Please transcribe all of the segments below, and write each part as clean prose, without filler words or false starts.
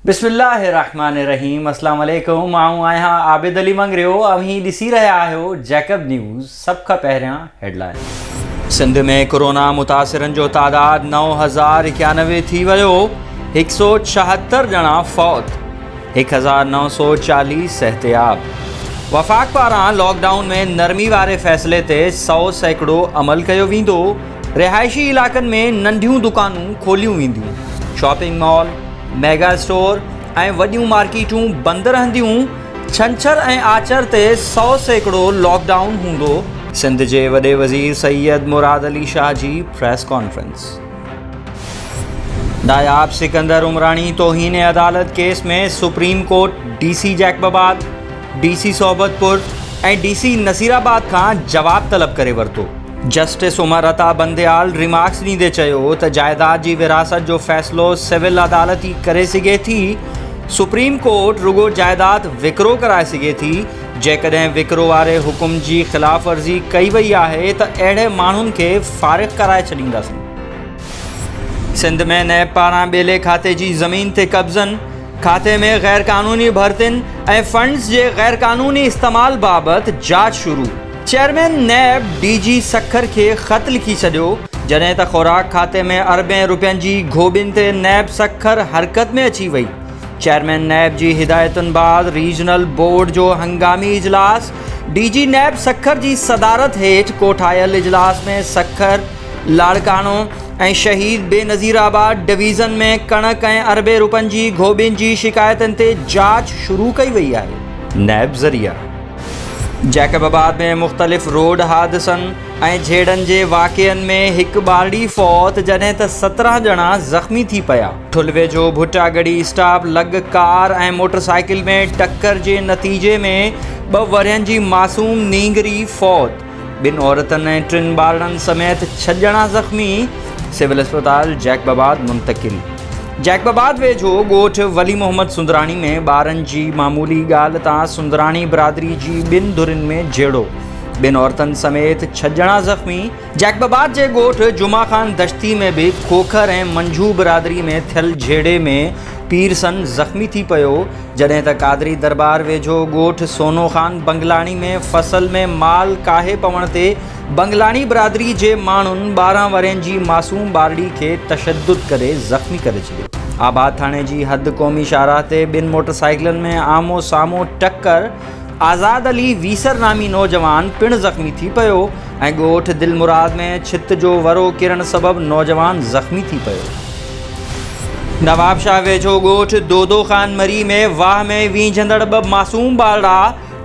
बिस्मिल्लाहिर्रहमानिर्रहीम अस्सलाम वालेकुम। आऊं आहियां आबिद अली मंगरियो। अभी ॾिसी रहिया आहियो जैकब न्यूज़। सब खां पहिरियां हेडलाइन। सिंध में कोरोना मुतासिरनि जो तादाद 9091 थी वियो। 176 ॼणा फौत, 1940 सेहतियाब। वफ़ाक़ पारां लॉकडाउन में नरमी वारे फ़ैसिले ते 100% अमल कयो वेंदो। रिहाइशी इलाक़नि में नंढियूं दुकानूं खोलियूं वेंदियूं। शॉपिंग मॉल, मेगा स्टोर ऐं वॾियूं मार्केटूं बंदि रहंदियूं। छंछर ऐं आचर ते 100% लॉकडाउन हूंदो। सिंध जे वॾे वज़ीर सैयद मुराद अली शाह जी प्रेस कॉन्फ्रेंस। नायाब सिकंदर उमरानी तौहीन अदालत केस में supreme court DC Jacobabad, DC Sobatpur ऐं DC नसीराबाद खां जवाब तलब करे वरितो। जस्टिस उमर अता बंदयाल रिमार्क्स ॾींदे चयो त जाइदाद जी विरासत जो फ़ैसिलो सिविल अदालत ई करे सघे थी। सुप्रीम कोर्ट रुगो जाइदाद विकिरो कराए सघे थी। जेकॾहिं विकिरो वारे हुकुम जी ख़िलाफ़ वर्ज़ी कई वई आहे त अहिड़े माण्हुनि खे फ़ारिग़ कराए छॾींदासीं। सिंध में नैब पारां ॿेले खाते जी ज़मीन ते कब्ज़नि, खाते में ग़ैर क़ानूनी भर्तियुनि ऐं फंड्स जे ग़ैर क़ानूनी इस्तेमाल बाबति जांच शुरू। चेयरमैन नैब DG सखर खे ख़त लिखी छॾियो। जॾहिं त ख़ुराक खाते में अरबें रुपयनि जी घोबियुनि ते नैब सखर हरकत में अची वई। चेयरमैन नैब जी हिदायतुनि बाद रीजनल बोर्ड जो हंगामी इजलास। DG नैब सखर जी सदारत हेठि कोठायल इजलास में सखर, लाड़कानो ऐं शहीद बेनज़ीराबाद डिवीज़न में कणक ऐं अरबें रुपयनि जी घोबियुनि जी शिकायतुनि ते जांच शुरू कई वई आहे। नैब ज़रिया जैकबाबाद में मुख़्तलिफ़ रोड हादसनि ऐं झेड़नि जे वाक़िअनि में हिकु ॿारड़ी फ़ौत जॾहिं त 17 ॼणा ज़ख़्मी थी पिया। ठुल्वे जो भुट्टागड़ी स्टाफ लॻ कार ऐं मोटरसाइकिल में टक्कर जे नतीजे में 2 वरहनि जी मासूम नींगरी फ़ौत। 2 औरतुनि ऐं 3 ॿारनि समेत 6 ॼणा ज़ख़्मी। सिविल अस्पताल जैकबाबाद मुंतक़िल। जैकबाबाद वेझो ॻोठ वली मोहम्मद सुंदराणी में ॿारनि जी मामूली ॻाल्हि तां सुंदराणी बिरादरी जी 2 धुरियुनि में झेड़ो। 2 औरतुनि समेत 6 ॼणा ज़ख़्मी। जैकबाबाद जे ॻोठ जुमा खान दश्ती में बि खोखर ऐं मंझू बिरादरी में थियल झेड़े में पीरसन ज़ख़्मी थी पियो। जॾहिं त कादरी दरबार वेझो ॻोठ सोनो खान बंगलाणी में फसल में माल काहे पवण ते बंगलाणी बिरादरी जे माण्हुनि 12 वरहनि जी मासूम ॿारड़ी खे तशद्दुद करे ज़ख़्मी करे छॾियो। आबाद थाणे जी हद क़ौमी शाहराह ते 2 मोटरसाइकिलनि में आमो साम्हूं टक्कर। आज़ाद अली वीसर नामी नौजवान पिणु ज़ख़्मी थी पियो ऐं ॻोठ दिलमुराद में छित जो वरो किरण सबबि नौजवान ज़ख़्मी थी पियो। नवाब शाह वेझो ॻोठ दोदो खान मरी में वाह में वींझंदड़ 2 मासूम ॿारड़ा,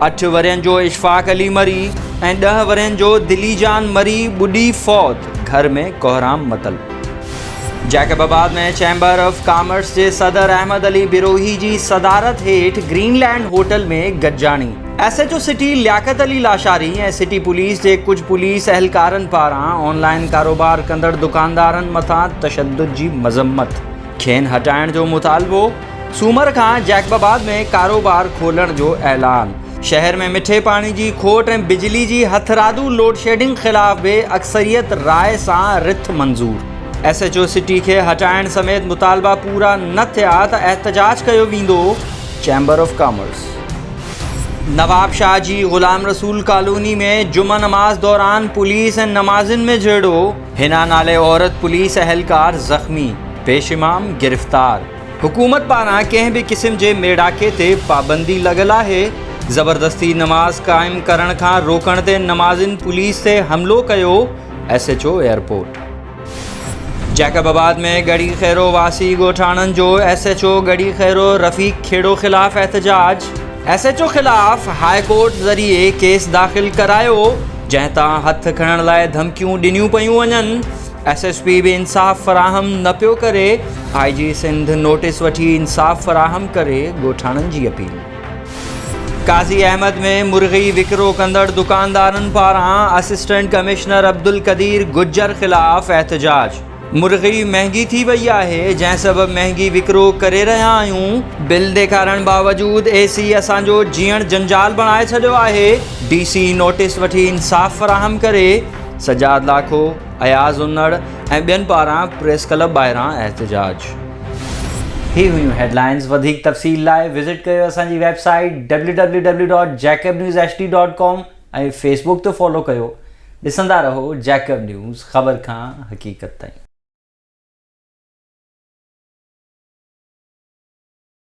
8 वरहनि जो इशफ़ाक़ अली मरी ऐं 10 वरहनि जो दिलीजान मरी ॿुॾी फ़ौत। घर में कोहराम मतल। जैकबाबाद में चैम्बर ऑफ कॉमर्स जे सदर अहमद अली बिरोही जी सदारत हेठि ग्रीनलैंड होटल में गॾिजाणी। SHO सिटी लियाकत अली लाशारी ऐं सिटी पुलिस जे कुझु पुलिस अहलकारनि पारां ऑनलाइन कारोबार कंदड़ दुकानदारनि मथां तशद्दुद जी मज़म्मत। खेनि हटाइण जो मुतालबो। सूमर खां जैकबाबाद में कारोबार खोलण जो ऐलान। शहर में मिठे पाणी जी खोट ऐं बिजली जी हथरादू लोड शेडिंग ख़िलाफ़ बि अक्सरियत राय सां रिथ मंज़ूर। SHO सिटी खे हटाइण समेत मुतालबा पूरा न थिया त एहतजाज कयो वेंदो। Chamber of commerce. Nawab Shah जी ग़ुलाम रसूल कॉलोनी में जुमा नमाज दौरान पुलिस ऐं नमाज़िन में झेड़ो। हिना नाले औरत पुलिस अहलकार ज़ख़्मी, पेश इमाम गिरफ़्तार। हुकूमत पारां कंहिं बि क़िस्म जे मेड़ाके ते पाबंदी लॻल आहे। ज़बरदस्ती नमाज़ क़ाइमु करण खां रोकण ते नमाज़िन पुलिस ते हमिलो कयो। SHO airport. जैकबाबाद में गड़ी खैरो वासी ॻोठाणनि जो SHO गड़ी खैरो रफ़ीक खेड़ो ख़िलाफ़ एहतजाज। SHO ख़िलाफ़ हाई कोर्ट ज़रिए केस दाख़िल करायो, जंहिं तां हथ खणण लाइ धमकियूं ॾिनियूं पियूं वञनि। SSP बि इंसाफ़ फ़राहम न पियो करे। IG सिंध नोटिस वठी इंसाफ़ फ़राहम करे ॻोठाणनि जी अपील। काज़ी अहमद में मुर्गी विकिरो कंदड़ दुकानदारनि पारां असिस्टेंट कमिश्नर अब्दुल कदीर गुज्जर ख़िलाफ़ एहतजाज। मुर्गी महांगी थी वई आहे, जंहिं सबबि महांगी विकिरो करे रहिया आहियूं। बिल ॾेखारण बावजूदि AC असांजो जीअण जंजाल बणाए छॾियो आहे। DC नोटिस वठी इंसाफ़ फ़राहम करे। सजाद लाखो, अयाज़ उन्नड़ ऐं ॿियनि पारां प्रेस क्लब ॿाहिरां एहतजाज। ही हुयूं हेडलाइंस। वधीक तफ़सील लाइ विज़िट कयो असांजी वेबसाइट www.jacobnewshd.com ऐं फेसबुक ते फॉलो कयो। ॾिसंदा रहो जैकब न्यूज़, ख़बर खां हक़ीक़त ताईं।